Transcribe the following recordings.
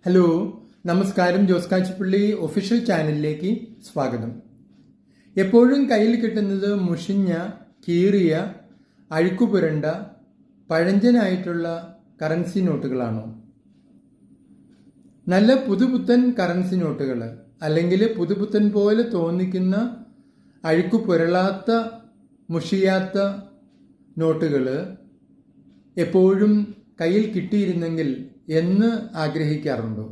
Hello, നമസ്കാരം. Jose Kachippally official ചാനലിലേക്ക് സ്വാഗതം. എപ്പോഴും കയ്യിൽ കിട്ടുന്നത് മുഷിഞ്ഞ, കീറിയ, അഴുക്കുപുരണ്ട, പഴഞ്ചനായിട്ടുള്ള കറൻസി നോട്ടുകളാണോ? നല്ല പുതുപുത്തൻ കറൻസി നോട്ടുകൾ, അല്ലെങ്കിൽ പുതുപുത്തൻ പോലെ തോന്നിക്കുന്ന അഴുക്കുപുരളാത്ത, മുഷിയാത്ത നോട്ടുകൾ എപ്പോഴും കയ്യിൽ കിട്ടിയിരുന്നെങ്കിൽ എന്ന് ആഗ്രഹിക്കാറുണ്ടോ?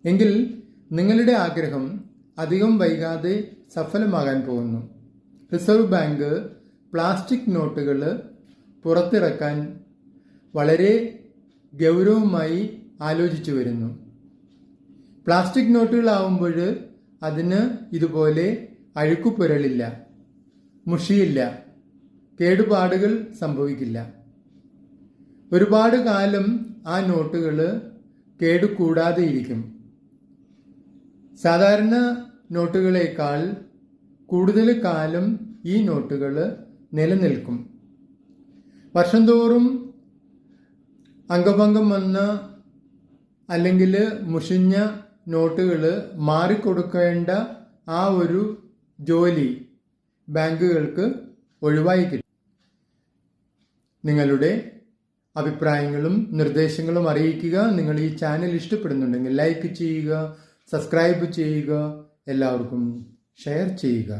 എങ്കിൽ നിങ്ങളുടെ ആഗ്രഹം അധികം വൈകാതെ സഫലമാകാൻ പോകുന്നു. റിസർവ് ബാങ്ക് പ്ലാസ്റ്റിക് നോട്ടുകൾ പുറത്തിറക്കാൻ വളരെ ഗൗരവമായി ആലോചിച്ചു വരുന്നു. പ്ലാസ്റ്റിക് നോട്ടുകളാവുമ്പോൾ അതിന് ഇതുപോലെ അഴുക്കുപുരളില്ല, മുഷിയില്ല, കേടുപാടുകൾ സംഭവിക്കില്ല. ഒരുപാട് കാലം ആ നോട്ടുകൾ കേടുകൂടാതെ ഇരിക്കും. സാധാരണ നോട്ടുകളേക്കാൾ കൂടുതൽ കാലം ഈ നോട്ടുകൾ നിലനിൽക്കും. വർഷം തോറും അംഗഭംഗം വന്ന അല്ലെങ്കിൽ മുഷിഞ്ഞ നോട്ടുകൾ മാറിക്കൊടുക്കേണ്ട ആ ഒരു ജോലി ബാങ്കുകൾക്ക് ഒഴിവായി കിട്ടും. നിങ്ങളുടെ അഭിപ്രായങ്ങളും നിർദ്ദേശങ്ങളും അറിയിക്കുക. നിങ്ങൾ ഈ ചാനൽ ഇഷ്ടപ്പെടുന്നുണ്ടെങ്കിൽ ലൈക്ക് ചെയ്യുക, സബ്സ്ക്രൈബ് ചെയ്യുക, എല്ലാവർക്കും ഷെയർ ചെയ്യുക.